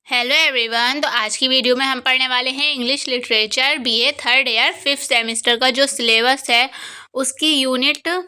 Hello everyone. तो आज की वीडियो में हम पढ़ने वाले हैं English literature BA third year 5th semester का जो सिलेबस है उसकी यूनिट 3।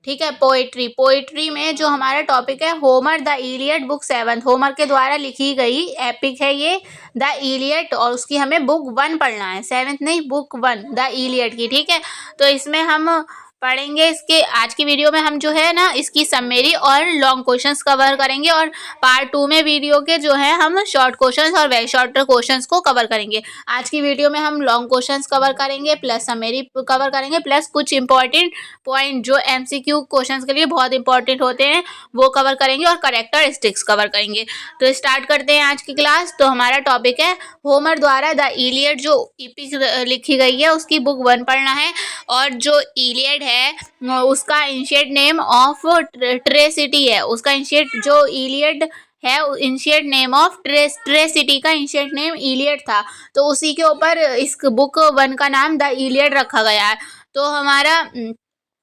ठीक है, पोइट्री में जो हमारा टॉपिक है Homer the Iliad book 7 Homer के द्वारा लिखी गई एपिक है ये द इलियड, और उसकी हमें बुक 1 पढ़ना है, 7th नहीं, बुक 1 द इलियड की। ठीक है, तो इसमें हम पढ़ेंगे इसके आज की वीडियो में हम जो है ना इसकी समरी और लॉन्ग क्वेश्चंस कवर करेंगे, और पार्ट 2 में वीडियो के जो है हम शॉर्ट क्वेश्चंस और वेरी शॉर्टर क्वेश्चंस को कवर करेंगे। आज की वीडियो में हम लॉन्ग क्वेश्चंस कवर करेंगे, प्लस समरी कवर करेंगे, प्लस कुछ इंपॉर्टेंट पॉइंट जो एमसीक्यू क्वेश्चंस के लिए बहुत इंपॉर्टेंट होते हैं वो कवर करेंगे, और कैरेक्टरिस्टिक्स कवर करेंगे। तो स्टार्ट करते हैं आज की क्लास। तो हमारा टॉपिक है होमर द्वारा द इलियड जो एपिक लिखी गई है उसकी बुक 1 पढ़ना है, और जो इलियड है उसका एंशिएंट नेम ऑफ ट्रेसिटी है, उसका एंशिएंट जो इलियड है एंशिएंट नेम ऑफ ट्रेसिटी का एंशिएंट नेम इलियड था, तो उसी के ऊपर इस बुक 1 का नाम द इलियड रखा गया है। तो हमारा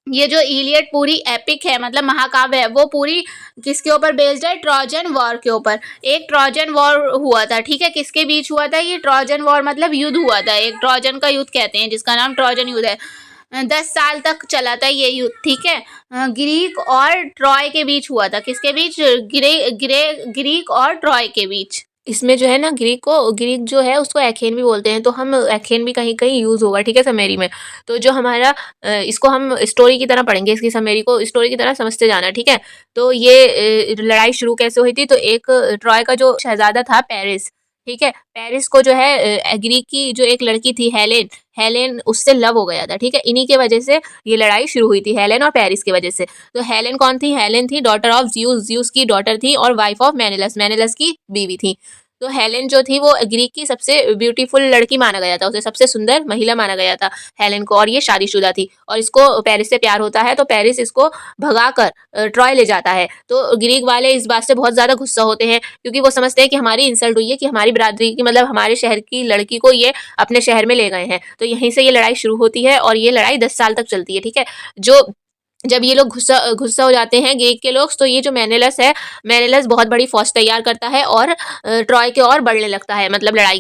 ये जो इलियड पूरी एपिक है, मतलब महाकाव्य है, वो पूरी किसके ऊपर बेस्ड है? ट्रोजन वॉर के ऊपर। एक ट्रोजन वॉर हुआ था, ठीक है, किसके बीच हुआ था ये ट्रोजन वॉर? मतलब युद्ध हुआ था, एक ट्रोजन का युद्ध कहते हैं जिसका नाम ट्रोजन युद्ध है। 10 साल तक चला था ये युद्ध। ठीक है, ग्रीक और ट्रॉय के बीच हुआ था। किसके बीच? ग्रीक और ट्रॉय के बीच। इसमें जो है ना ग्रीक जो है उसको एथेन भी बोलते हैं, तो हम एथेन भी कहीं कहीं यूज होगा, ठीक है, समरी में। तो जो हमारा इसको हम स्टोरी की तरह पढ़ेंगे, इसकी समरी को स्टोरी की तरह समझते जाना, ठीक है। तो ये लड़ाई शुरू कैसे हुई थी? तो एक ट्रॉय का जो शहजादा था पेरिस, ठीक है, पेरिस को जो है ग्रीक की जो एक लड़की थी हेलेन उससे लव हो गया था, ठीक है। इन्हीं के वजह से ये लड़ाई शुरू हुई थी, हेलेन और पेरिस की वजह से। तो हेलेन कौन थी? हेलेन थी डॉटर ऑफ ज्यूस की डॉटर थी, और वाइफ ऑफ मेनेलस की बीवी थी। तो हेलेन जो थी वो ग्रीक की सबसे ब्यूटीफुल लड़की माना गया था, उसे सबसे सुंदर महिला माना गया था हेलेन को, और ये शादीशुदा थी, और इसको पेरिस से प्यार होता है, तो पेरिस इसको भगाकर ट्रॉय ले जाता है। तो ग्रीक वाले इस बात से बहुत ज्यादा गुस्सा होते हैं, क्योंकि वो समझते हैं कि हमारी इंसल्ट हुई है, कि हमारी बिरादरी की, मतलब हमारे शहर की लड़की को ये अपने शहर में ले गए हैं। तो यहीं से ये लड़ाई शुरू होती है, और ये लड़ाई 10 साल तक चलती है, ठीक है। जब ये लोग गुस्सा हो जाते हैं ग्रीक के लोग, तो ये जो मेनेलस बहुत बड़ी फौज तैयार करता है और ट्रॉय के और बढ़ने लगता है, मतलब लड़ाई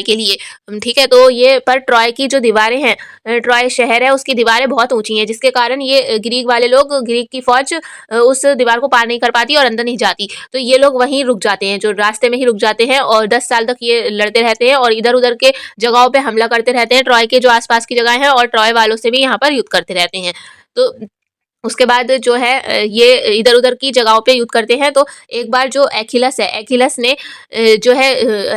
के लिए, ठीक है। तो ये पर ट्रॉय की जो दीवारें हैं, ट्रॉय शहर है उसकी दीवारें बहुत ऊंची हैं, जिसके कारण ये ग्रीक वाले लोग, ग्रीक की फौज उस दीवार को पार नहीं कर पाती और अंदर नहीं जाती। तो ये लोग वहीं रुक जाते हैं, जो रास्ते में ही रुक जाते हैं, और 10 साल तक ये लड़ते रहते हैं, और इधर उधर के जगहों पे हमला करते रहते हैं, ट्रॉय के जो आसपास की जगह है, और ट्रॉय वालों से भी यहाँ पर युद्ध करते रहते हैं। तो उसके बाद जो है ये इधर उधर की जगहों पे युद्ध करते हैं। तो एक बार जो एखिलस ने जो है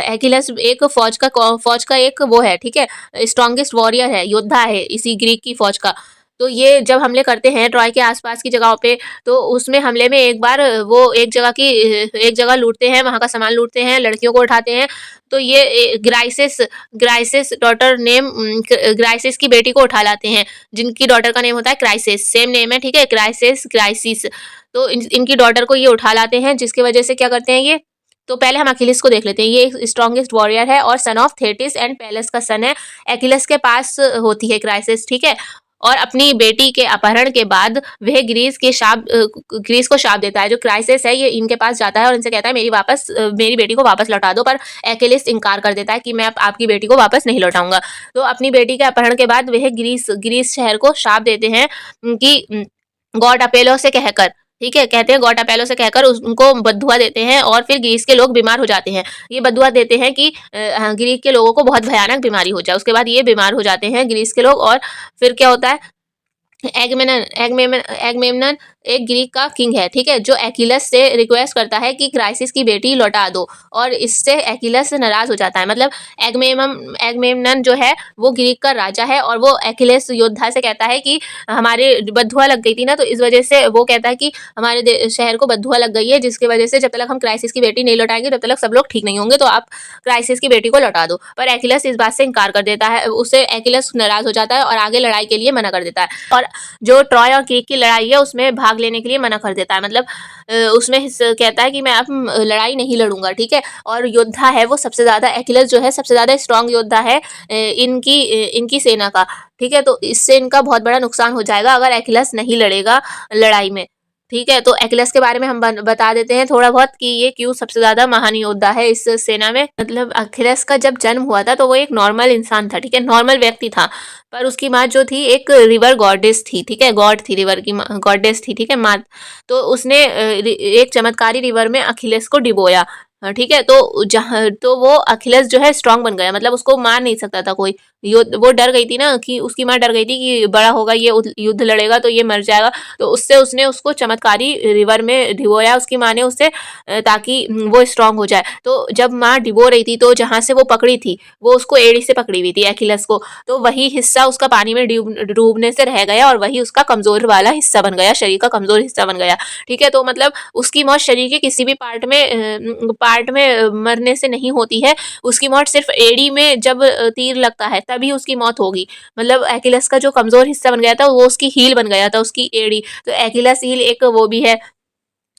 एखिलस एक फौज का एक वो है, ठीक है, स्ट्रॉन्गेस्ट वॉरियर है, योद्धा है इसी ग्रीक की फौज का। तो ये जब हमले करते हैं ट्रॉय के आसपास की जगहों पे, तो उसमें हमले में एक बार वो एक जगह लूटते हैं, वहां का सामान लूटते हैं, लड़कियों को उठाते हैं। तो ये ग्राइसिस डॉटर नेम ग्राइसिस की बेटी को उठा लाते हैं, जिनकी डॉटर का नेम होता है क्राइसिस, सेम नेम है, ठीक है, क्राइसिस। तो इनकी डॉटर को ये उठा लाते हैं, जिसकी वजह से क्या करते हैं ये। तो पहले हम अखिलस को देख लेते हैं। ये स्ट्रॉन्गेस्ट वॉरियर है और son of Thetis and palace का सन है। अखिलस के पास होती है क्राइसिस, ठीक है, और अपनी बेटी के अपहरण के बाद वह ग्रीस को शाप देता है। जो क्राइसिस है ये इनके पास जाता है और इनसे कहता है मेरी बेटी को वापस लौटा दो, पर अखिलस इनकार कर देता है कि मैं आपकी बेटी को वापस नहीं लौटाऊंगा। तो अपनी बेटी के अपहरण के बाद वह ग्रीस शहर को शाप देते हैं कि गॉड अपेलो से कहकर, ठीक है, कहते हैं गॉड अपेलो से कहकर उनको बद्दुआ देते हैं, और फिर ग्रीस के लोग बीमार हो जाते हैं। ये बद्दुआ देते हैं कि ग्रीक के लोगों को बहुत भयानक बीमारी हो जाए। उसके बाद ये बीमार हो जाते हैं ग्रीस के लोग, और फिर क्या होता है, एगमेमनन एक ग्रीक का किंग है, ठीक है, जो अखिलस से रिक्वेस्ट करता है कि क्राइसिस की बेटी लौटा दो, और इससे अखिलस नाराज हो जाता है। मतलब एगमेमनन जो है वो ग्रीक का राजा है, और वो अखिलस योद्धा से कहता है कि हमारे बद्दुआ लग गई थी ना, तो इस वजह से वो कहता है कि हमारे शहर को बद्दुआ लग गई है, जिसकी वजह से जब तक हम क्राइसिस की बेटी नहीं लौटाएंगे तब तक सब लोग ठीक नहीं होंगे, तो आप क्राइसिस की बेटी को लौटा दो। पर अखिलस इस बात से इनकार कर देता है, उससे अखिलस नाराज हो जाता है और आगे लड़ाई के लिए मना कर देता है, और जो ट्रॉय और ग्रीक की लड़ाई है उसमें भाग लेने के लिए मना कर देता है। मतलब उसमें कहता है कि मैं अब लड़ाई नहीं लड़ूंगा, ठीक है। और योद्धा है वो सबसे ज्यादा, अखिलस जो है सबसे ज्यादा स्ट्रांग योद्धा है इनकी सेना का, ठीक है। तो इससे इनका बहुत बड़ा नुकसान हो जाएगा अगर अखिलस नहीं लड़ेगा लड़ाई में। ठीक है, तो एक्विलस के बारे में हम बता देते हैं थोड़ा बहुत कि ये क्यों सबसे ज्यादा महान योद्धा है इस सेना में। मतलब अखिलेस का जब जन्म हुआ था तो वो एक नॉर्मल इंसान था, ठीक है, नॉर्मल व्यक्ति था, पर उसकी माँ जो थी एक रिवर गॉडेस थी, ठीक है, गॉड थी, रिवर की गॉडेस थी, ठीक है, माँ। तो उसने एक चमत्कारी रिवर में अखिलेस को डिबोया, ठीक है, तो जहाँ तो वो अखिलेस जो है स्ट्रांग बन गया, मतलब उसको मार नहीं सकता था कोई। वो डर गई थी ना, कि उसकी माँ डर गई थी कि बड़ा होगा ये युद्ध लड़ेगा तो ये मर जाएगा, तो उससे उसने उसको चमत्कारी रिवर में डिबोया उसकी माँ ने उससे, ताकि वो स्ट्रांग हो जाए। तो जब माँ डिबो रही थी तो जहाँ से वो पकड़ी थी वो उसको एड़ी से पकड़ी हुई थी अखिलेस को, तो वही हिस्सा उसका पानी में डूबने से रह गया और वही उसका कमजोर वाला हिस्सा बन गया, शरीर का कमजोर हिस्सा बन गया, ठीक है। तो मतलब उसकी मौत शरीर के किसी भी पार्ट में मरने से नहीं होती है, उसकी मौत सिर्फ एड़ी में जब तीर लगता है तभी उसकी मौत होगी। मतलब एक्विलस का जो कमजोर हिस्सा बन गया था वो उसकी हील बन गया था, उसकी एड़ी। तो एक्विलस हील एक वो भी है,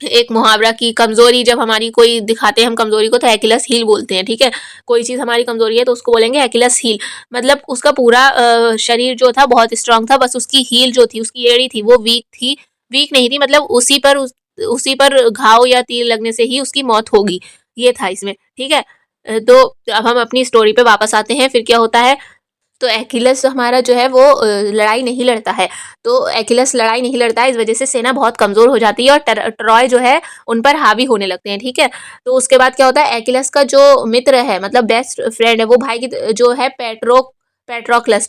एक मुहावरा की कमजोरी जब हमारी कोई दिखाते हैं हम कमजोरी को तो एक्विलस हील बोलते हैं, ठीक है। कोई चीज हमारी कमजोरी है तो उसको बोलेंगे एक्विलस हील। मतलब उसका पूरा शरीर जो था बहुत स्ट्रांग था, बस उसकी हील जो थी, उसकी एड़ी थी, वो वीक थी, वीक नहीं थी, मतलब उसी पर घाव या तीर लगने से ही उसकी मौत होगी, ये था इसमें, ठीक है। तो अब हम अपनी स्टोरी पे वापस आते हैं, फिर क्या होता है। तो एक्विलस हमारा जो है वो लड़ाई नहीं लड़ता है, तो एक्विलस लड़ाई नहीं लड़ता है, इस वजह से सेना बहुत कमजोर हो जाती है और ट्रॉय जो है उन पर हावी होने लगते हैं, ठीक है। तो उसके बाद क्या होता है, एक्विलस का जो मित्र है, मतलब बेस्ट फ्रेंड है, वो भाई की जो है पेट्रोक्लस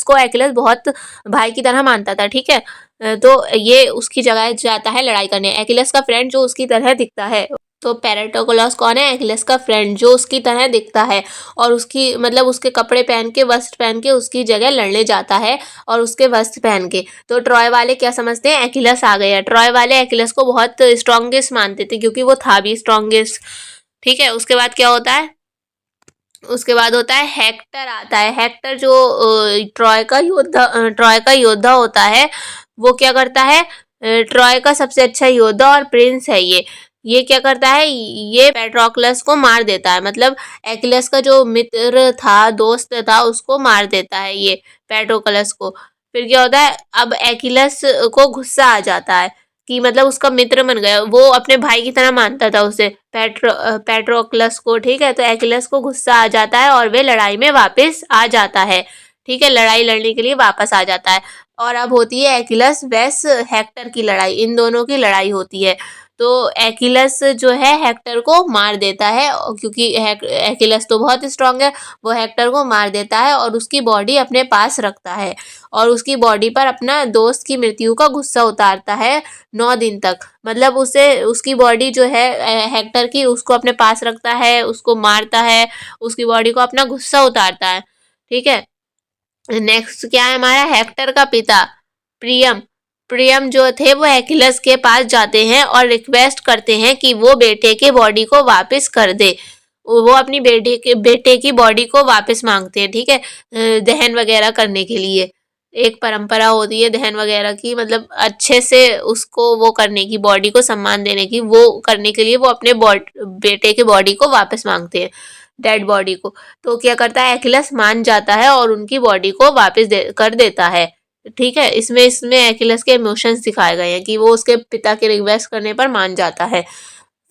को एक्विलस बहुत भाई की तरह मानता था, ठीक है। तो ये उसकी जगह जाता है लड़ाई करने, एक्विलस का फ्रेंड जो उसकी तरह दिखता है। तो पेट्रोक्लस कौन है, एक्विलस का फ्रेंड जो उसकी तरह दिखता है और उसकी मतलब उसके कपड़े पहन के, वस्त्र पहन के उसकी जगह लड़ने जाता है और उसके वस्त्र पहन के। तो ट्रॉय वाले क्या समझते हैं, एक्विलस आ गया। ट्रॉय वाले एक्विलस को बहुत स्ट्रॉन्गेस्ट मानते थे क्योंकि वो था भी स्ट्रॉन्गेस्ट, ठीक है। उसके बाद क्या होता है, उसके बाद होता है हेक्टर आता है। हेक्टर जो ट्रॉय का योद्धा होता है, वो क्या करता है, ट्रॉय का सबसे अच्छा योद्धा और प्रिंस है ये क्या करता है, ये पेट्रोक्लस को मार देता है, मतलब एक्विलस का जो मित्र था, दोस्त था, उसको मार देता है ये पेट्रोक्लस को। फिर क्या होता है, अब एक्विलस को गुस्सा आ जाता है कि मतलब उसका मित्र बन गया, वो अपने भाई की तरह मानता था उसे, पेट्रोक्लस को, ठीक है। तो एक्विलस को गुस्सा आ जाता है और वे लड़ाई में वापस आ जाता है, ठीक है, लड़ाई लड़ने के लिए वापस आ जाता है। और अब होती है एक्विलस वेस हेक्टर की लड़ाई, इन दोनों की लड़ाई होती है। तो एक्विलस जो है हेक्टर को मार देता है क्योंकि एक्विलस तो बहुत स्ट्रांग है, वो हेक्टर को मार देता है और उसकी बॉडी अपने पास रखता है और उसकी बॉडी पर अपना दोस्त की मृत्यु का गुस्सा उतारता है 9 दिन तक। मतलब उसे उसकी बॉडी जो है हेक्टर की, उसको अपने पास रखता है, उसको मारता है, उसकी बॉडी को अपना गुस्सा उतारता है, ठीक है। नेक्स्ट क्या है हमारा, हेक्टर का पिता प्रियम। प्रियम जो थे वो एक्विलस के पास जाते हैं और रिक्वेस्ट करते हैं कि वो बेटे के बॉडी को वापस कर दे। वो अपनी बेटे की बॉडी को वापस मांगते हैं, ठीक है, दहन वगैरह करने के लिए। एक परंपरा होती है दहन वगैरह की, मतलब अच्छे से उसको वो करने की, बॉडी को सम्मान देने की, वो करने के लिए वो अपने बेटे के बॉडी को वापस मांगते हैं, डेड बॉडी को। तो क्या करता है, एक्विलस मान जाता है और उनकी बॉडी को वापस कर देता है, ठीक है। इसमें इसमें एक्विलस के इमोशंस दिखाए गए हैं कि वो उसके पिता के रिक्वेस्ट करने पर मान जाता है।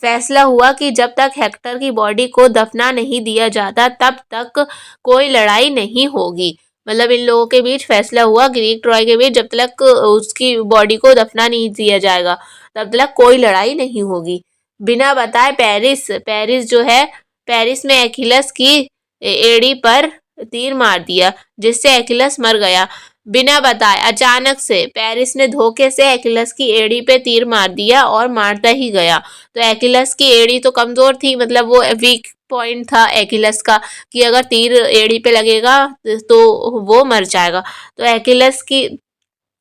फैसला हुआ कि जब तक हेक्टर की बॉडी को दफना नहीं दिया जाता तब तक कोई लड़ाई नहीं होगी। मतलब इन लोगों के बीच फैसला हुआ, ग्रीक ट्रॉय के बीच, जब तक उसकी बॉडी को दफना नहीं दिया जाएगा तब तक कोई लड़ाई नहीं होगी। बिना बताए पेरिस जो है, पेरिस में एक्विलस की एड़ी पर तीर मार दिया जिससे एक्विलस मर गया। बिना बताए अचानक से पेरिस ने धोखे से एक्विलस की एड़ी पे तीर मार दिया और मारता ही गया। तो एक्विलस की एड़ी तो कमजोर थी, मतलब वो वीक पॉइंट था एक्विलस का कि अगर तीर एड़ी पे लगेगा तो वो मर जाएगा। तो एक्विलस की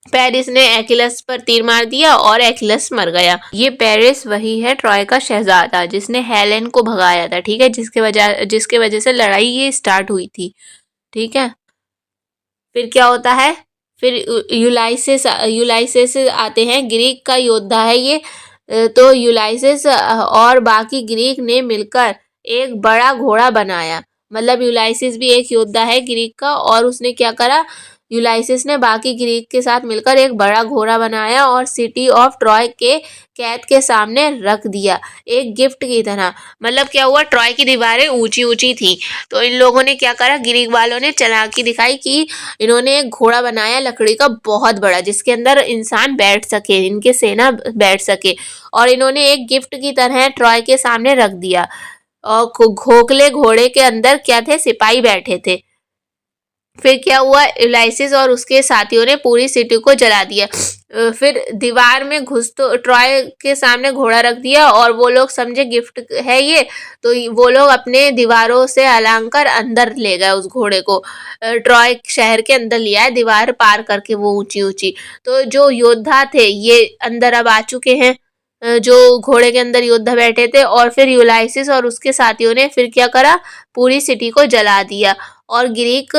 पेरिस ने एक्विलस पर तीर मार दिया और एक्विलस मर गया। ये पेरिस वही है ट्रॉय का शहजादा जिसने हेलेन को भगाया था, ठीक है, जिसके वजह से लड़ाई ये स्टार्ट हुई थी, ठीक है। फिर क्या होता है, फिर यूलाइसेस आते हैं, ग्रीक का योद्धा है ये। तो यूलाइसेस और बाकी ग्रीक ने मिलकर एक बड़ा घोड़ा बनाया। मतलब यूलाइसेस भी एक योद्धा है ग्रीक का और उसने क्या करा, यूलाइसिस ने बाकी ग्रीक के साथ मिलकर एक बड़ा घोड़ा बनाया और सिटी ऑफ ट्रॉय के कैद के सामने रख दिया, एक गिफ्ट की तरह। मतलब क्या हुआ, ट्रॉय की दीवारें ऊंची ऊंची थी, तो इन लोगों ने क्या करा, ग्रीक वालों ने चालाकी दिखाई कि इन्होंने एक घोड़ा बनाया लकड़ी का बहुत बड़ा, जिसके अंदर इंसान बैठ सके, इनके सेना बैठ सके, और इन्होंने एक गिफ्ट की तरह ट्रॉय के सामने रख दिया। और खोखले घोड़े के अंदर क्या थे, सिपाही बैठे थे। फिर क्या हुआ, यूलाइसिस और उसके साथियों ने पूरी सिटी को जला दिया। फिर दीवार में घुस तो ट्रॉय के सामने घोड़ा रख दिया और वो लोग समझे गिफ्ट है ये, तो वो लोग अपने दीवारों से अलांग कर अंदर ले गए उस घोड़े को। ट्रॉय शहर के अंदर लिया है, दीवार पार करके वो ऊंची ऊंची। तो जो योद्धा थे ये अंदर अब आ चुके हैं, जो घोड़े के अंदर योद्धा बैठे थे। और फिर यूलाइसिस और उसके साथियों ने फिर क्या करा, पूरी सिटी को जला दिया। और ग्रीक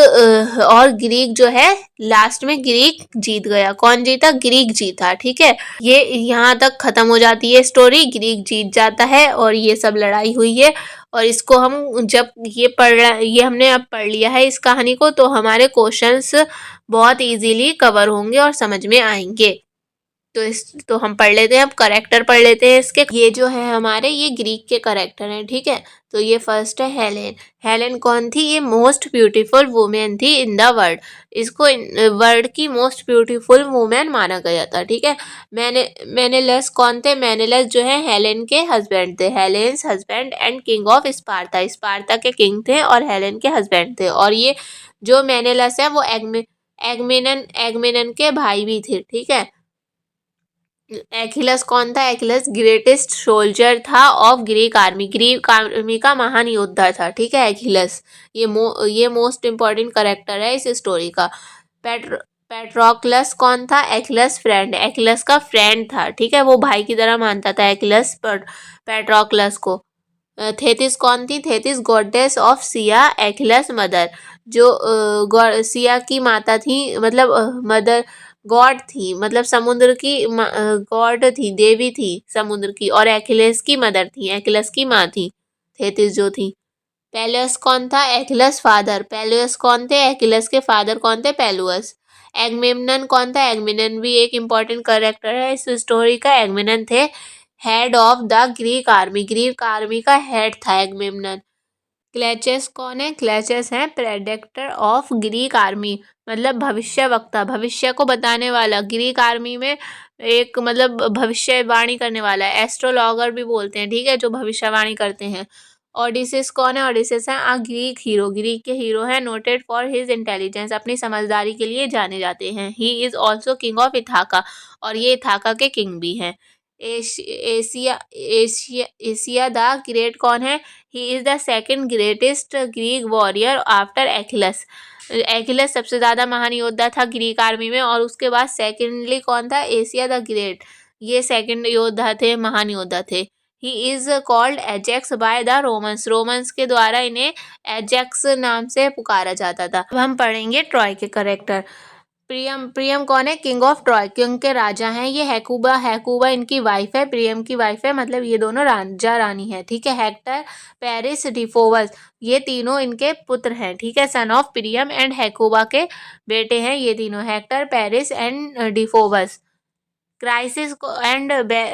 जो है, लास्ट में ग्रीक जीत गया। कौन जीता, ग्रीक जीता। ठीक है, ये यहाँ तक खत्म हो जाती है स्टोरी, ग्रीक जीत जाता है और ये सब लड़ाई हुई है। और इसको हम जब ये हमने अब पढ़ लिया है इस कहानी को, तो हमारे क्वेश्चंस बहुत इजीली कवर होंगे और समझ में आएंगे। तो हम पढ़ लेते हैं, अब करेक्टर पढ़ लेते हैं इसके। ये जो है हमारे, ये ग्रीक के करेक्टर हैं। ठीक है, तो ये फर्स्ट है हेलेन। हेलेन कौन थी, ये मोस्ट ब्यूटीफुल वुमेन थी इन द वर्ल्ड। इसको वर्ल्ड की मोस्ट ब्यूटीफुल वुमेन माना गया था। ठीक है, मेनेलस कौन थे, मेनेलस जो है हेलेन के हस्बैंड थे, Helen's husband and king of Sparta. Sparta के किंग थे और हेलेन के हस्बैंड थे। और ये जो मेनेलस है वो एगमेनन के भाई भी थे। ठीक है, एखिलस कौन था, एखिलस ग्रेटेस्ट सोल्जर था of Greek army, Greek army का महान योद्धा था। ठीक है, एखिलस ये मोस्ट इम्पॉर्टेंट करेक्टर है इस स्टोरी का। पेट्रोक्लस कौन था, एखिलस फ्रेंड, एखिलस का फ्रेंड था। ठीक है, वो भाई की तरह मानता था एखिलस पेट्रोक्लस को। थेथिस कौन थी, थेथिस गॉडेस ऑफ सिया, एखिलस मदर, जो सिया की माता थी, मतलब मदर गॉड थी, मतलब समुद्र की गॉड थी, देवी थी समुद्र की। और एखिलस की मदर थी, एखिलस की माँ थी थेथिस जो थी। पेलेस कौन था, एखिलस फादर, पेलेस कौन थे, एखिलस के फादर कौन थे, पेलुअस। एगमेम्नन कौन था, एगमेम्नन भी एक इम्पॉर्टेंट कैरेक्टर है इस स्टोरी का। एगमेम्नन थे head of the Greek army का हेड था एगमेम्नन। क्लेचेस कौन है, क्लेचेस है प्रेडेक्टर ऑफ ग्रीक आर्मी, मतलब भविष्यवक्ता, भविष्य को बताने वाला। ग्रीक आर्मी में एक मतलब भविष्यवाणी करने वाला है, एस्ट्रोलॉगर भी बोलते हैं। ठीक है, जो भविष्यवाणी करते हैं। ओडिसिस कौन है, ओडिसिस है आ ग्रीक हीरो, ग्रीक के हीरो है, नोटेड फॉर हिज इंटेलिजेंस, अपनी समझदारी के लिए जाने जाते हैं। He is also king of Ithaca, और ये इथाका के किंग भी हैं। एशिया द ग्रेट कौन है, he is the second greatest Greek warrior after Achilles. Achilles सबसे ज़्यादा महान योद्धा था ग्रीक आर्मी में, और उसके बाद सेकेंडली कौन था, एशिया द ग्रेट, ये सेकंड योद्धा थे, महान योद्धा थे। He is called Ajax by the Romans, Romans के द्वारा इन्हें एजेक्स नाम से पुकारा जाता था। अब हम पढ़ेंगे ट्रॉय के करेक्टर। प्रियम कौन है, किंग ऑफ ट्रॉय, किंग के राजा हैं ये। हैकुबा इनकी वाइफ है, प्रियम की वाइफ है, मतलब ये दोनों राजा रानी है। ठीक है, हेक्टर, पेरिस, डिफोवस, ये तीनों इनके पुत्र हैं। ठीक है, सन ऑफ प्रियम एंड हैकुबा के बेटे हैं ये तीनों, Hector, Paris and Deiphobus. Chryseis and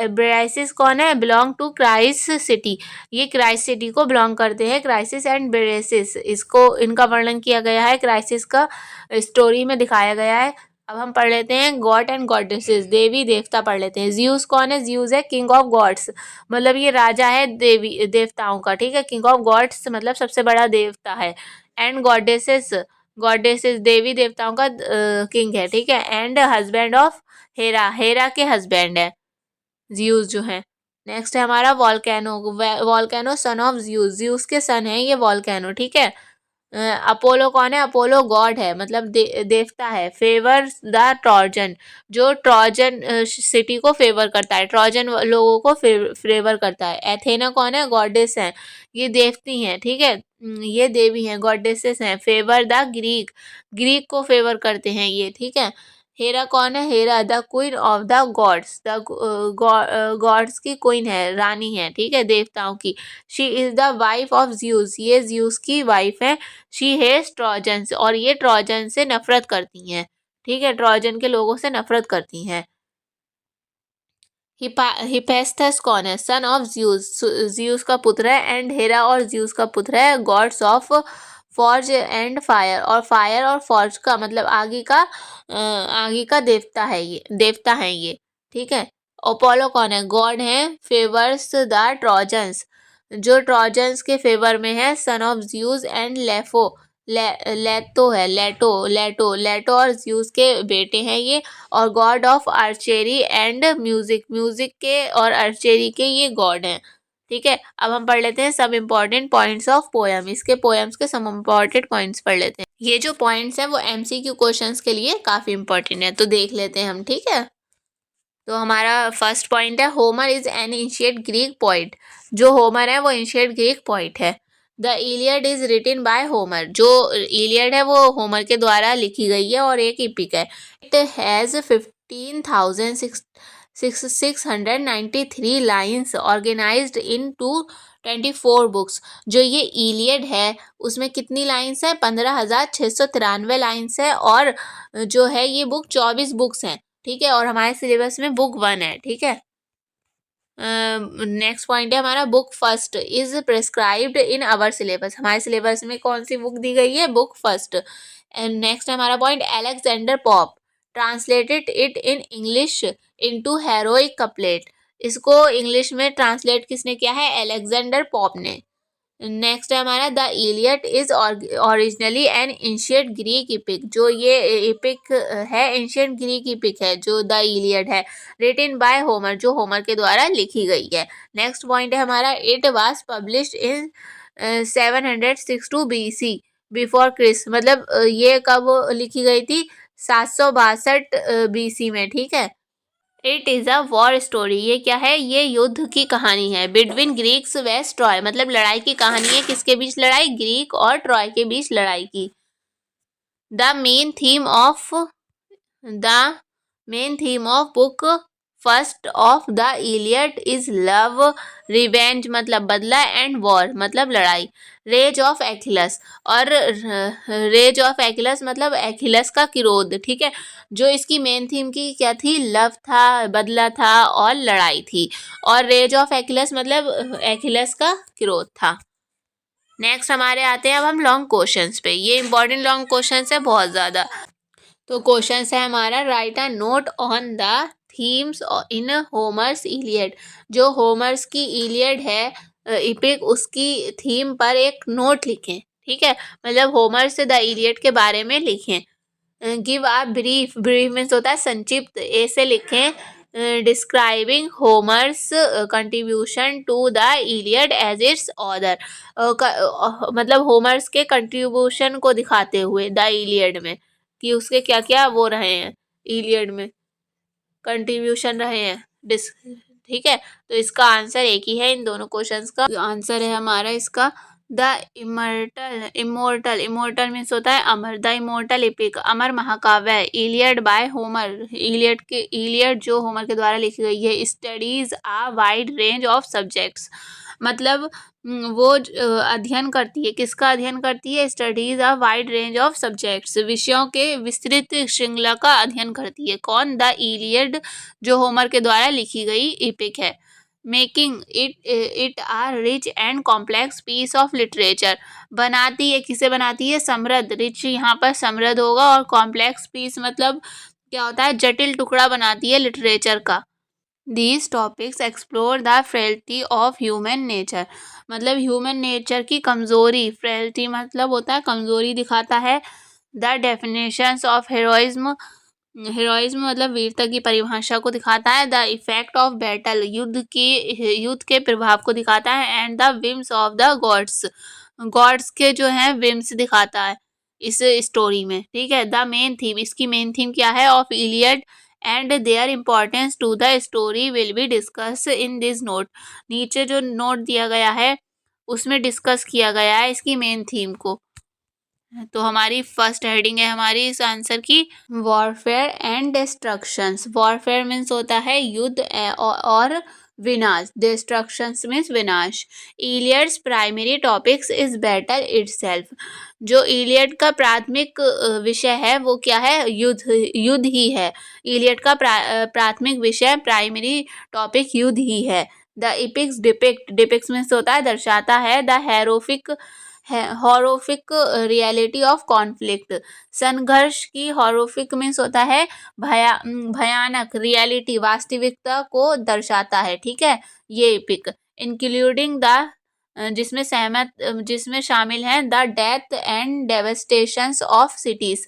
Briseis कौन है, बिलोंग टू क्राइस सिटी, ये क्राइस सिटी को बिलोंग करते हैं। क्राइसिस एंड ब्रेसिस, इसको इनका वर्णन किया गया है, क्राइसिस का स्टोरी में दिखाया गया है। अब हम पढ़ लेते हैं गॉड एंड गॉडेसेस, देवी देवता पढ़ लेते हैं। ज्यूस कौन है, ज्यूस है किंग ऑफ गॉड्स, मतलब ये राजा है देवी देवताओं का। ठीक है, किंग ऑफ गॉड्स मतलब सबसे बड़ा देवता है। एंड गॉडेसेस, गॉडेसेस देवी देवताओं का किंग है। ठीक है, and husband of Hera, Hera के हस्बैंड है ज्यूस जो है। नेक्स्ट है हमारा volcano, volcano son of juice, juice के सन है ये वॉल्केनो। ठीक है, अपोलो कौन है, अपोलो गॉड है, मतलब देवता है। फेवर द ट्रोजन, जो ट्रोजन सिटी को फेवर करता है, ट्रोजन लोगों को फेवर करता है। एथेना कौन है, गॉडेस है, ये देवती हैं। ठीक है, ये देवी हैं, गॉडेसेस हैं। फेवर द ग्रीक, ग्रीक को फेवर करते हैं ये। ठीक है, हेरा कौन है? Hera the queen of the God's, the gods की क्वीन है, रानी है, ठीक है, देवताओं की। She is the wife of juice, ये ज्यूस की वाइफ है। शी हेज ट्रोजन्स, और ये ट्रोजन से नफरत करती हैं, ठीक है, ट्रोजन के लोगों से नफरत करती हैं। हिपेस्थस कौन है? सन ऑफ ज्यूस, ज्यूस का पुत्र है। एंड हेरा और ज्यूस का पुत्र है। God's of forge and fire, और फायर और फॉर्ज का मतलब आगे का देवता है ये, ठीक है। अपोलो कौन है? गॉड है। फेवर्स द ट्रोजन्स, जो ट्रोजन्स के फेवर में है। सन ऑफ ज्यूस एंड लेटो है, लेटो और ज्यूस के बेटे हैं ये। और God of archery and music, music के और आर्चेरी के ये गॉड हैं, ठीक है। अब हम पढ़ लेते हैं सब इम्पोर्टेंट पॉइंट्स ऑफ पोएम, इसके पोएम्स के सब इम्पोर्टेंट पॉइंट्स पढ़ लेते हैं। ये जो पॉइंट्स हैं वो एमसीक्यू क्वेश्चंस के लिए काफी इम्पोर्टेंट है, तो देख लेते हैं हम, ठीक है। तो हमारा फर्स्ट पॉइंट है, Homer is an ancient Greek poet. जो होमर है वो एंशिएंट ग्रीक पोइट है। The Iliad is written by Homer, जो इलियड है वो होमर के द्वारा लिखी गई है और एक इपिक है। It has 15,693 lines organized into 24 बुक्स। जो ये इलियड है उसमें कितनी लाइन्स है? 15,693 लाइन्स है, और जो है ये बुक 24 बुक्स हैं, ठीक है। और हमारे सिलेबस में बुक 1 है, ठीक है। नेक्स्ट पॉइंट है हमारा, book first is prescribed in our syllabus. हमारे सिलेबस में कौन सी बुक दी गई है? Book first. एंड नेक्स्ट हमारा point, Alexander Pope translated it in English into heroic couplet. इसको इंग्लिश में ट्रांसलेट किसने किया है? अलेक्जेंडर पॉप ने। नेक्स्ट है हमारा, the Iliad is originally an ancient Greek epic. जो ये इपिक है एंशिएंट ग्रीक इपिक है, जो द इलियड है, रिटन बाय होमर, जो होमर के द्वारा लिखी गई है। नेक्स्ट पॉइंट है हमारा, it was published in 762 BC before Christ. मतलब ये कब लिखी गई थी? 762 BC में, ठीक है। It is a war story, ये क्या है? ये युद्ध की कहानी है। बिटवीन ग्रीक्स वेस्ट ट्रॉय, मतलब लड़ाई की कहानी है। किसके बीच लड़ाई? ग्रीक और ट्रॉय के बीच लड़ाई की। The main theme of book first of the Iliad is love, revenge मतलब बदला, एंड वॉर मतलब लड़ाई। रेज ऑफ एखिलस, और रेज ऑफ एखिलस मतलब एखिलस का क्रोध, ठीक है। जो इसकी मेन थीम की क्या थी? लव था, बदला था और लड़ाई थी। और रेज ऑफ एखिलस मतलब एखिलस का क्रोध था। नेक्स्ट हमारे आते हैं अब हम लॉन्ग क्वेश्चंस पे। ये इंपॉर्टेंट लॉन्ग क्वेश्चंस है बहुत ज़्यादा। तो क्वेश्चन है हमारा, right a note on the themes in होमर्स Iliad. जो होमर्स की इलियड है इपिक, उसकी थीम पर एक नोट लिखें, ठीक है। मतलब होमर से द इलियड के बारे में लिखें। Give a brief, brief means होता है संक्षिप्त, ऐसे लिखें। Describing Homer's contribution to the Iliad as its author, मतलब होमर्स के कंट्रीब्यूशन को दिखाते हुए द इलियड में, कि उसके क्या क्या वो रहे हैं, इलियड में कंट्रीब्यूशन रहे हैं, ठीक है। तो इसका आंसर एक ही है, इन दोनों क्वेश्चंस का आंसर है हमारा इसका द इमोर्टल मीन्स होता है अमर। द इमोर्टल एपिक, अमर महाकाव्य इलियड बाय होमर। इलियड जो होमर के द्वारा लिखी गई है। Studies a wide range of subjects, मतलब वो अध्ययन करती है, किसका अध्ययन करती है? Studies a wide range of subjects, विषयों के विस्तृत श्रृंखला का अध्ययन करती है। कौन? द इलियड, जो होमर के द्वारा लिखी गई एपिक है। Making it a rich and complex piece of literature, बनाती है, किसे बनाती है? समृद्ध, रिच यहाँ पर समृद्ध होगा, और कॉम्प्लेक्स पीस मतलब क्या होता है? जटिल टुकड़ा बनाती है लिटरेचर का। These topics explore the frailty of human nature, मतलब ह्यूमन नेचर की कमज़ोरी, फ्रेलिटी मतलब होता है कमज़ोरी दिखाता है। The definitions of heroism, heroism मतलब वीरता की परिभाषा को दिखाता है। द इफेक्ट ऑफ बैटल, युद्ध के प्रभाव को दिखाता है। And the whims of the gods, gods के जो हैं विम्स दिखाता है इस स्टोरी में, ठीक है। द मेन थीम, इसकी मेन थीम क्या है? Of Iliad and their importance to the story will be discuss in this note. नीचे जो नोट दिया गया है उसमें डिस्कस किया गया है इसकी मेन थीम को। तो हमारी फर्स्ट हेडिंग है हमारी इस आंसर की warfare and destructions. Warfare means होता है युद्ध और विनाश, डिस्ट्रक्शंस मीन्स विनाश। Iliad's primary topics is battle itself. जो इलियड का प्राथमिक विषय है वो क्या है? युद्ध ही है। इलियड का प्राथमिक विषय, प्राइमरी टॉपिक युद्ध ही है। द इपिक्स डिपिक्स मीन्स होता है दर्शाता है। The horrific reality of conflict. संघर्ष की हॉरोफिक मीन्स होता है भयानक, रियलिटी वास्तविकता को दर्शाता है। ठीक है, ये एपिक। इंक्लूडिंग द जिसमें शामिल हैं the death and devastations of cities.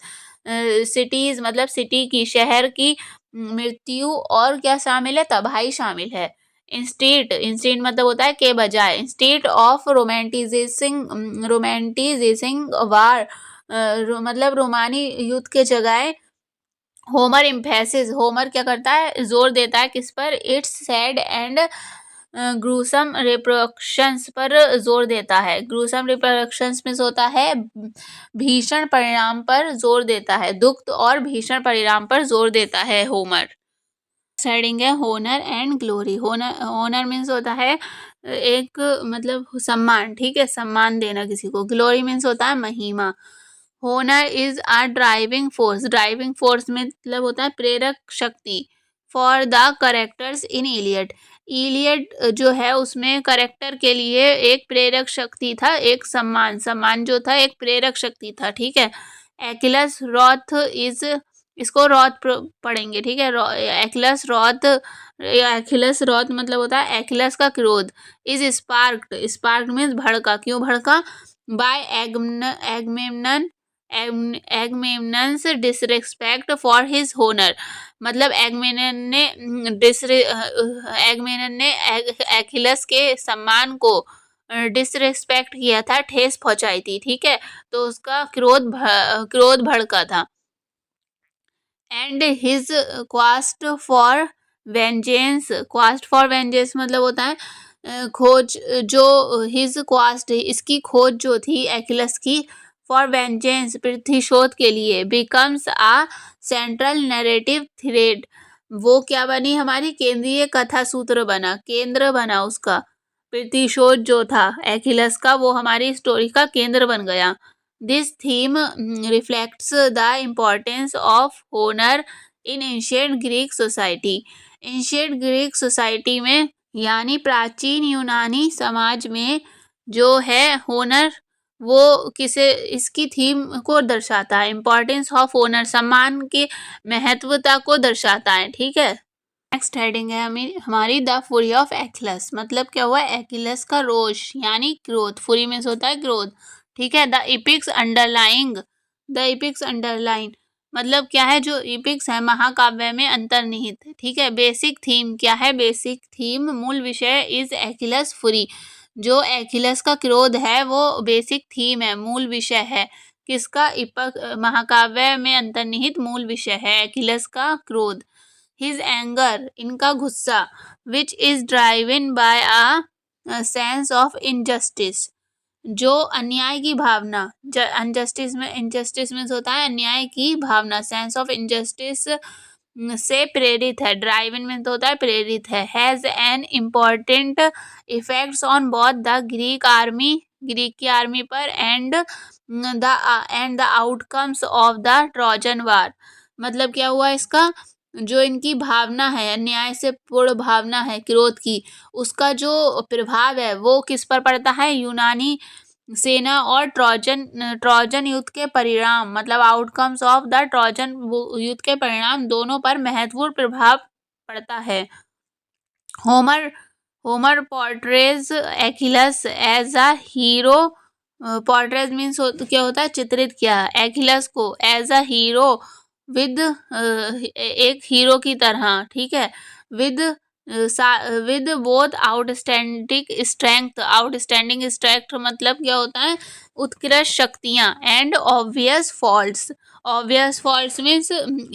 Cities मतलब सिटी की, शहर की मृत्यु और क्या शामिल है? तबाही शामिल है। इंस्टीट मतलब होता है के बजाय। इंस्टीट ऑफ रोमांटिजिंग वार मतलब रोमानी युद्ध के जगह होमर इम्फेसिस, होमर क्या करता है? जोर देता है किस पर? It's sad and gruesome reproductions पर जोर देता है। ग्रूसम रिप्रोडक्शंस में होता है भीषण परिणाम पर जोर देता है, दुख और भीषण परिणाम पर जोर देता है होमर। हेडिंग है honour and glory. Honour means होता है एक मतलब सम्मान, ठीक है, सम्मान देना किसी को। ग्लोरी मीन्स होता है महिमा। Honour is a driving force. Driving force मतलब होता है प्रेरक शक्ति for the characters in Iliad. Iliad जो है उसमें करेक्टर के लिए एक प्रेरक शक्ति था, एक सम्मान जो था एक प्रेरक शक्ति था। ठीक है। एक्लस रॉथ इज, इसको रॉथ पढ़ेंगे। ठीक है, एक्लस रॉथ मतलब होता है एक्लस का क्रोध। इज स्पार्क्ड मीन्स भड़का। क्यों भड़का? By Agamemnon's disrespect for his honour. मतलब एगमेमनन ने एकिलस के सम्मान को डिसरिस्पेक्ट किया था, ठेस पहुंचाई थी। ठीक है, तो उसका क्रोध भड़का था। And his quest for vengeance मतलब होता है खोज। जो हिज क्वास्ट, इसकी खोज जो थी एक्लस की, फॉर वेंजेंस प्रतिशोध के लिए, बिकम्स आ सेंट्रल नैरेटिव थ्रेड। वो क्या बनी? हमारी केंद्रीय कथा सूत्र बना, केंद्र बना उसका। प्रतिशोध जो था एक्लस का वो हमारी स्टोरी का केंद्र बन गया। This theme reflects the importance of honour in ancient Greek society. Ancient Greek society में यानी प्राचीन यूनानी समाज में जो है होनर, वो किसे, इसकी थीम को दर्शाता है। इम्पोर्टेंस ऑफ होनर, सम्मान की महत्वता को दर्शाता है। ठीक है। नेक्स्ट हेडिंग है हमारी द फुरी ऑफ एक्लस। मतलब क्या हुआ? एक्लस का रोष यानी क्रोध। फुरी में होता है क्रोध। ठीक है। द इपिक्स अंडरलाइन मतलब क्या है? जो इपिक्स है महाकाव्य में अंतर्निहित है। ठीक है। बेसिक थीम क्या है? बेसिक थीम मूल विषय इज एक्लस फुरी। जो एक्लस का क्रोध है वो बेसिक थीम है, मूल विषय है। किसका? महाकाव्य में अंतर्निहित मूल विषय है एक्लस का क्रोध। हिज एंगर, इनका गुस्सा, which is driven by a sense of injustice. जो अन्याय की भावना, इनजस्टिस में होता है अन्याय की भावना, सेंस ऑफ इनजस्टिस से प्रेरित है। ड्राइवन में तो होता है प्रेरित है। Has an important effects on both the Greek की आर्मी पर and the outcomes of the Trojan war. मतलब क्या हुआ इसका? जो इनकी भावना है, अन्याय से पूर्ण भावना है क्रोध की, उसका जो प्रभाव है वो किस पर पड़ता है? यूनानी सेना और ट्रोजन युद्ध के परिणाम, मतलब आउटकम्स ऑफ द ट्रोजन युद्ध के परिणाम, दोनों पर महत्वपूर्ण प्रभाव पड़ता है। Homer portrays Achilles as a hero. Portrays means क्या होता है? चित्रित किया एक्लस को एज अ हीरो, विद एक हीरो की तरह। ठीक है। With with both outstanding strength मतलब क्या होता है, उत्कृष्ट शक्तियाँ, एंड ऑब्वियस फॉल्ट्स मीन्स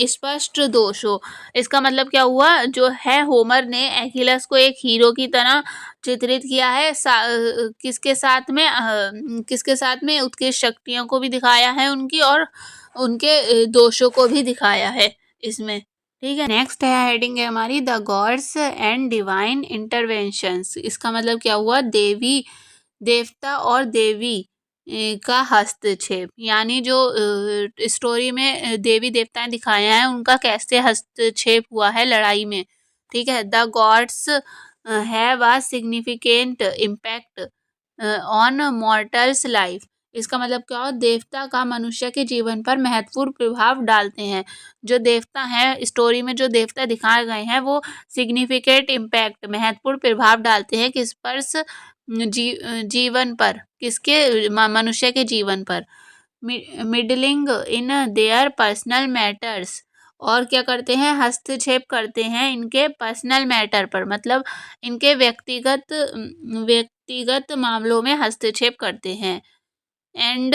स्पष्ट दोषों। इसका मतलब क्या हुआ, जो है होमर ने एकिलस को एक हीरो की तरह चित्रित किया है, किसके साथ में उत्कृष्ट शक्तियों को भी दिखाया है उनकी, और उनके दोषों को भी दिखाया है इसमें। ठीक है, नेक्स्ट है हेडिंग है हमारी the gods and divine interventions. इसका मतलब क्या हुआ, देवी देवता और देवी का हस्तक्षेप, यानी जो स्टोरी में देवी देवताएं दिखाए हैं उनका कैसे हस्तक्षेप हुआ है लड़ाई में। ठीक है, the gods have a significant impact on mortals life. इसका मतलब क्या हो, देवता का मनुष्य के जीवन पर महत्वपूर्ण प्रभाव डालते हैं। जो देवता हैं स्टोरी में, जो देवता दिखाए गए हैं वो सिग्निफिकेंट इम्पैक्ट महत्वपूर्ण प्रभाव डालते हैं किस पर, जीवन पर, किसके, मनुष्य के जीवन पर। Middling in their personal matters, और क्या करते हैं, हस्तक्षेप करते हैं इनके पर्सनल मैटर पर, मतलब इनके व्यक्तिगत मामलों में हस्तक्षेप करते हैं। एंड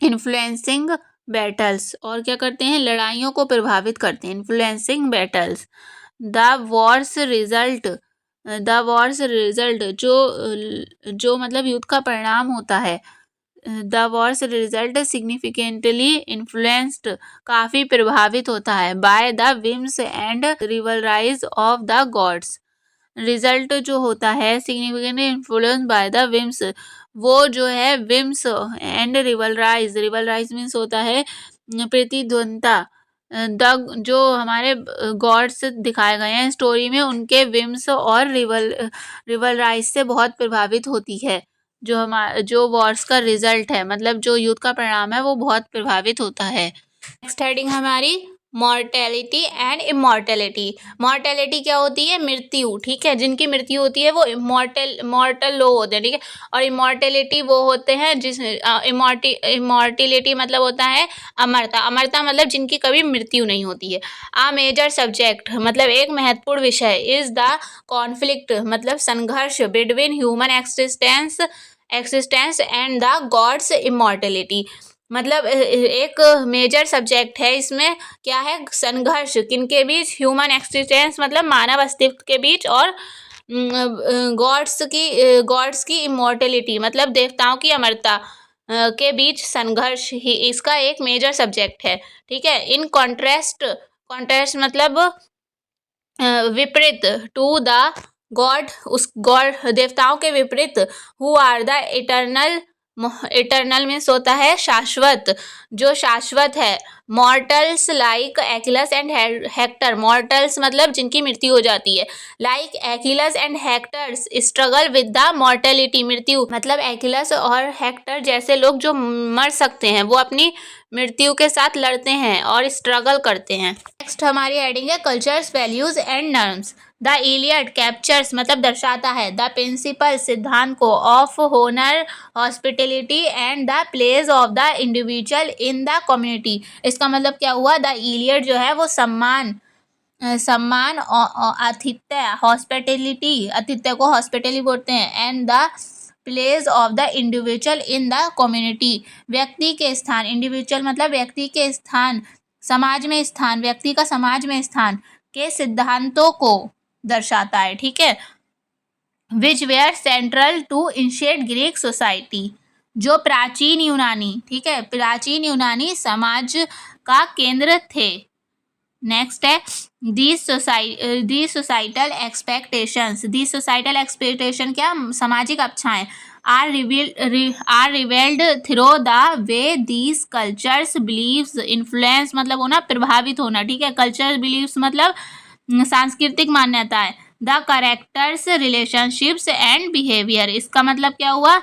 इन्फ्लुएंसिंग बैटल्स, और क्या करते हैं, लड़ाइयों को प्रभावित करते हैं। Influencing battles, the war's result जो मतलब युद्ध का परिणाम होता है। The war's result significantly influenced, काफ़ी प्रभावित होता है, by the whims and rivalries of the gods. Result जो होता है significantly influence by the whims, वो जो है विम्स एंड रिवलराइज मीन्स होता है प्रतिद्वंदता। जो हमारे गॉड्स दिखाए गए हैं स्टोरी में, उनके विम्स और रिवलराइज से बहुत प्रभावित होती है। जो वॉर्स का रिजल्ट है, मतलब जो युद्ध का परिणाम है, वो बहुत प्रभावित होता है। नेक्स्ट हेडिंग हमारी मॉर्टेलिटी एंड इमॉर्टेलिटी। मॉर्टेलिटी क्या होती है, मृत्यु। ठीक है, जिनकी मृत्यु होती है वो मॉर्टल लोग होते हैं। ठीक है, और इमॉर्टेलिटी वो होते हैं जिस इमॉर्टिलिटी मतलब होता है अमरता मतलब जिनकी कभी मृत्यु नहीं होती है। आ मेजर सब्जेक्ट मतलब एक महत्वपूर्ण विषय, इज द कॉन्फ्लिक्ट मतलब संघर्ष between human existence and the gods immortality. मतलब एक मेजर सब्जेक्ट है इसमें, क्या है, संघर्ष किनके बीच, ह्यूमन एक्सिस्टेंस मतलब मानव अस्तित्व के बीच, और गॉड्स की इमॉर्टेलिटी मतलब देवताओं की अमरता के बीच संघर्ष ही इसका एक मेजर सब्जेक्ट है। ठीक है, इन कॉन्ट्रास्ट मतलब विपरीत, टू द गॉड, उस गॉड देवताओं के विपरीत, who are the eternal means होता है शाश्वत, जो शाश्वत है। Mortals like Achilles and Hector, mortals मतलब जिनकी मृत्यु हो जाती है, like Achilles and Hector's struggle with the mortality, मृत्यु मतलब एकिलस और हेक्टर जैसे लोग जो मर सकते हैं वो अपनी मृत्यु के साथ लड़ते हैं और स्ट्रगल करते हैं। नेक्स्ट हमारी हेडिंग है cultures, values and norms. The Iliad captures मतलब दर्शाता है द प्रिंसिपल सिद्धांत को of honour, hospitality and the place of the individual in the community. इसका मतलब क्या हुआ, द इलियड जो है वो सम्मान, आतिथ्य, हॉस्पिटलिटी, आतिथ्य को हॉस्पिटली बोलते हैं, and the place of the individual in the community, व्यक्ति के स्थान, इंडिविजुअल मतलब व्यक्ति के स्थान, समाज में स्थान, व्यक्ति का समाज में स्थान के सिद्धांतों को दर्शाता है। ठीक है, which were central to ancient Greek society, जो प्राचीन यूनानी, ठीक है, प्राचीन यूनानी समाज का केंद्र थे। नेक्स्ट है these societal expectation क्या, सामाजिक अपेक्षाएं, are revealed through the way these cultures beliefs influence मतलब होना, प्रभावित होना। ठीक है, कल्चर बिलीव्स मतलब सांस्कृतिक मान्यताएं, the characters, relationships and behaviour. इसका मतलब क्या हुआ,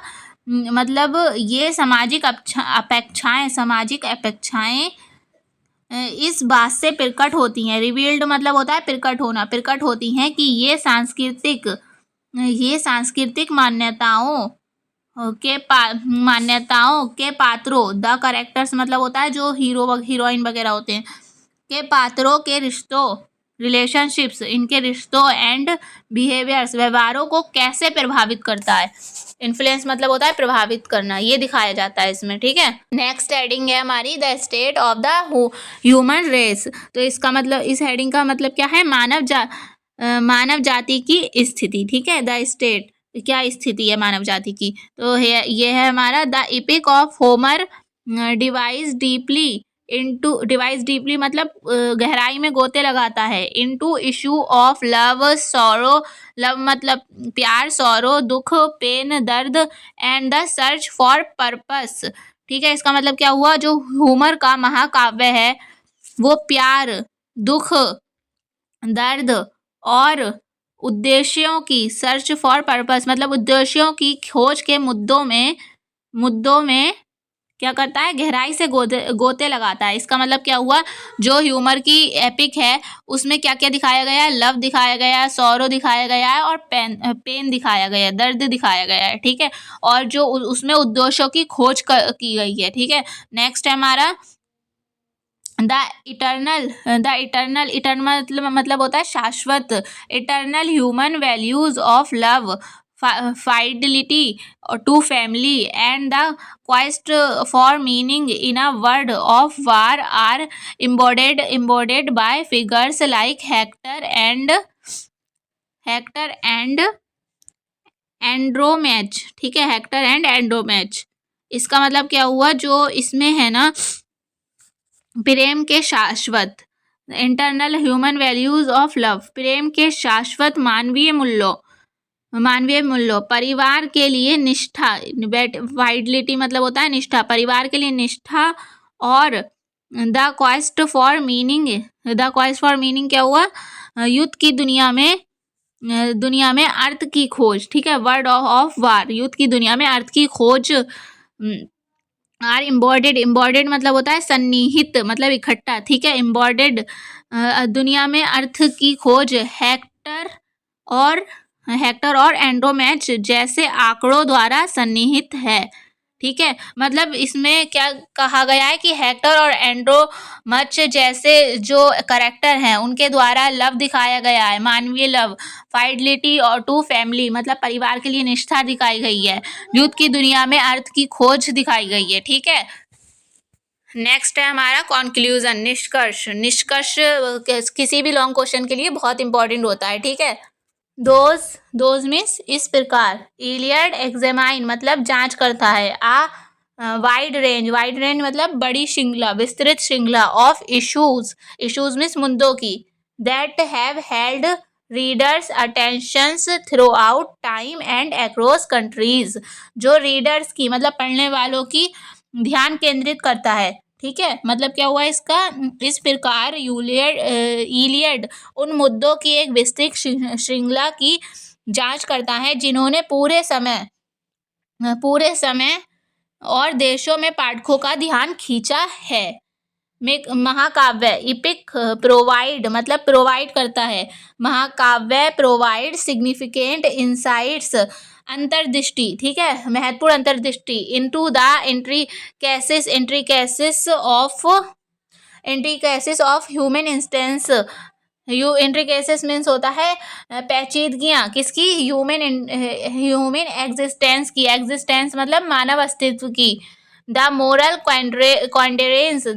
मतलब ये सामाजिक अपेक्षाएं इस बात से प्रकट होती हैं, रिवील्ड मतलब होता है प्रकट होना, प्रकट होती हैं कि ये सांस्कृतिक मान्यताओं के पात्रों, द कैरेक्टर्स मतलब होता है जो हीरो हीरोइन वगैरह होते हैं, के पात्रों के रिश्तों रिलेशनशिप्स, इनके रिश्तों एंड बिहेवियर्स, व्यवहारों को कैसे प्रभावित करता है। इन्फ्लुएंस मतलब होता है प्रभावित करना, ये दिखाया जाता है इसमें, ठीक है। नेक्स्ट हेडिंग है हमारी the state of the human race. तो इसका मतलब, इस हेडिंग का मतलब क्या है, मानव जाति की स्थिति, ठीक है। द स्टेट, क्या स्थिति है मानव जाति की, तो ये है हमारा the epic of Homer device deeply मतलब गहराई में गोते लगाता है, into issue of love sorrow, love मतलब प्यार, सॉरो दुख, पेन दर्द, and the search for purpose, ठीक है। इसका मतलब क्या हुआ, जो होमर का महाकाव्य है वो प्यार, दुख, दर्द और उद्देश्यों की, सर्च फॉर पर्पस मतलब उद्देश्यों की खोज के मुद्दों में क्या करता है, गहराई से गोते लगाता है। इसका मतलब क्या हुआ, जो ह्यूमर की एपिक है उसमें क्या क्या दिखाया गया है, लव दिखाया गया है, सॉरो दिखाया गया है और पेन दिखाया गया है, दर्द दिखाया गया है, ठीक है। और जो उसमें उद्देश्यों की खोज की गई है, ठीक है। नेक्स्ट है हमारा द इटर्नल मतलब होता है शाश्वत, eternal human values of love, fidelity to family and the quest for meaning in a world of war are embodied by figures like Hector and Andromache, ठीक है, हेक्टर एंड एंड्रोमेच। इसका मतलब क्या हुआ, जो इसमें है ना प्रेम के शाश्वत, internal human values of love, प्रेम के शाश्वत मानवीय मूल्यों, परिवार के लिए निष्ठा, वाइडलिटी मतलब होता है निष्ठा, परिवार के लिए निष्ठा, और द क्वेस्ट फॉर मीनिंग क्या हुआ, युद्ध की दुनिया में अर्थ की खोज, ठीक है। वर्ड ऑफ वार, युद्ध की दुनिया में अर्थ की खोज, आर इम्बॉर्डेड मतलब होता है सन्निहित मतलब इकट्ठा, ठीक है। इम्बॉर्डेड दुनिया में अर्थ की खोज हेक्टर और एंड्रोमेच जैसे आंकड़ों द्वारा सन्निहित है, ठीक है। मतलब इसमें क्या कहा गया है कि हेक्टर और एंड्रोमच जैसे जो कैरेक्टर हैं उनके द्वारा लव दिखाया गया है, मानवीय लव, फाइडलिटी और टू फैमिली मतलब परिवार के लिए निष्ठा दिखाई गई है, युद्ध की दुनिया में अर्थ की खोज दिखाई गई है, ठीक है। नेक्स्ट है हमारा कॉन्क्लूजन, निष्कर्ष किसी भी लॉन्ग क्वेश्चन के लिए बहुत इंपॉर्टेंट होता है, ठीक है। दोज मीन्स इस प्रकार, इलियड एग्जामाइन मतलब जांच करता है, वाइड रेंज मतलब बड़ी श्रृंखला, विस्तृत श्रृंखला ऑफ इश्यूज मीन्स मुद्दों की, that have held readers attentions through out time and across countries, जो रीडर्स की मतलब पढ़ने वालों की ध्यान केंद्रित करता है, ठीक है। मतलब क्या हुआ इसका, इस प्रकार इलियड उन मुद्दों की एक विस्तृत श्रृंखला की जांच करता है जिन्होंने पूरे समय और देशों में पाठकों का ध्यान खींचा है। महाकाव्य इपिक प्रोवाइड मतलब प्रोवाइड करता है, महाकाव्य प्रोवाइड सिग्निफिकेंट इंसाइट्स अंतर्दृष्टि, ठीक है, महत्वपूर्ण अंतर्दृष्टि, into the intricacies of human instance, intricacies means होता है पेचीदगियाँ, किसकी, ह्यूमन एग्जिस्टेंस की, एग्जिस्टेंस मतलब मानव अस्तित्व की, द मोरल क्वांडरेंस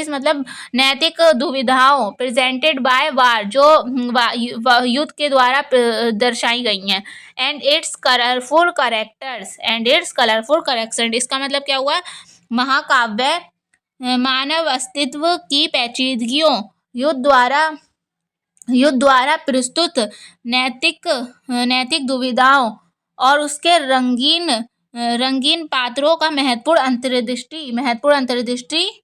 मतलब नैतिक दुविधाओं, प्रेजेंटेड बाय वार जो युद्ध के द्वारा दर्शाई गई हैं, एंड इट्स कलरफुल करेक्शन। इसका मतलब क्या हुआ, महाकाव्य मानव अस्तित्व की पेचीदगियों, युद्ध द्वारा प्रस्तुत नैतिक दुविधाओं और उसके रंगीन पात्रों का महत्वपूर्ण अंतर्दृष्टि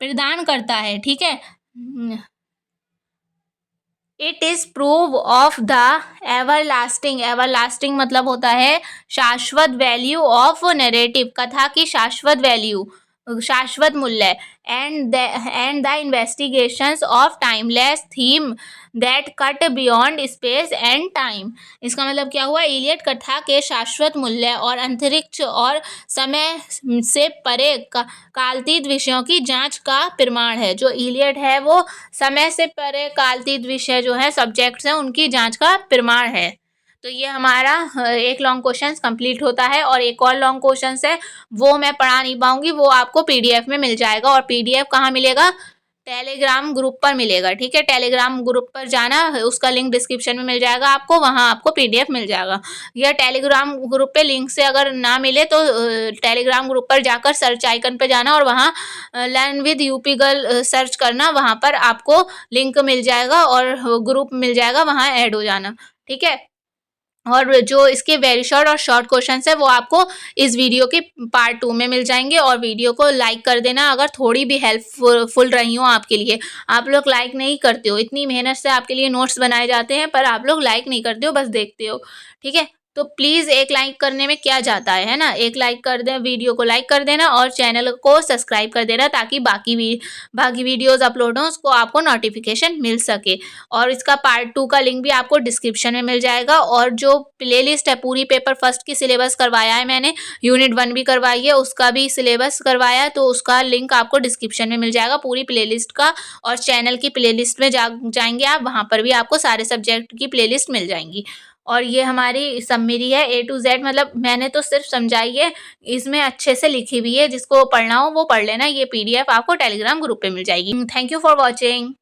प्रदान करता है, ठीक है। It is prove of the everlasting मतलब होता है शाश्वत वैल्यू ऑफ नैरेटिव, कथा की शाश्वत वैल्यू, शाश्वत मूल्य and the investigations of timeless theme that cut beyond space and time. इसका मतलब क्या हुआ, इलियड कथा के शाश्वत मूल्य और अंतरिक्ष और समय से परे कालातीत विषयों की जांच का प्रमाण है। जो इलियड है वो समय से परे कालातीत विषय जो है सब्जेक्ट्स हैं उनकी जांच का प्रमाण है। तो ये हमारा एक लॉन्ग क्वेश्चन कंप्लीट होता है। और एक और लॉन्ग क्वेश्चन है वो मैं पढ़ा नहीं पाऊंगी, वो आपको पीडीएफ में मिल जाएगा। और पीडीएफ कहाँ मिलेगा, टेलीग्राम ग्रुप पर मिलेगा। ठीक है, टेलीग्राम ग्रुप पर जाना, उसका लिंक डिस्क्रिप्शन में मिल जाएगा आपको, वहाँ आपको पीडीएफ मिल जाएगा। या टेलीग्राम ग्रुप पे लिंक से अगर ना मिले तो टेलीग्राम ग्रुप पर जाकर सर्च आइकन पे जाना और वहाँ learn with UP girl search करना, वहाँ पर आपको लिंक मिल जाएगा और ग्रुप मिल जाएगा, वहाँ ऐड हो जाना। ठीक है, और जो इसके वेरी शॉर्ट और शॉर्ट क्वेश्चंस है वो आपको इस वीडियो के पार्ट 2 में मिल जाएंगे। और वीडियो को लाइक कर देना अगर थोड़ी भी हेल्पफुल रही हो आपके लिए। आप लोग लाइक नहीं करते हो, इतनी मेहनत से आपके लिए नोट्स बनाए जाते हैं पर आप लोग लाइक नहीं करते हो, बस देखते हो। ठीक है, तो प्लीज़ एक लाइक करने में क्या जाता है ना, एक लाइक कर दें, वीडियो को लाइक कर देना और चैनल को सब्सक्राइब कर देना ताकि बाकी वीडियोज़ अपलोड हों उसको आपको नोटिफिकेशन मिल सके। और इसका पार्ट 2 का लिंक भी आपको डिस्क्रिप्शन में मिल जाएगा। और जो प्लेलिस्ट है पूरी पेपर फर्स्ट की सिलेबस करवाया है मैंने, यूनिट 1 भी करवाई है, उसका भी सिलेबस करवाया है, तो उसका लिंक आपको डिस्क्रिप्शन में मिल जाएगा पूरी प्लेलिस्ट का। और चैनल की प्लेलिस्ट में जाएंगे आप, वहाँ पर भी आपको सारे सब्जेक्ट की प्लेलिस्ट मिल जाएंगी। और ये हमारी समरी है A to Z, मतलब मैंने तो सिर्फ समझाई है, इसमें अच्छे से लिखी हुई है, जिसको पढ़ना हो वो पढ़ लेना। ये पीडीएफ आपको टेलीग्राम ग्रुप पे मिल जाएगी। Thank you for watching.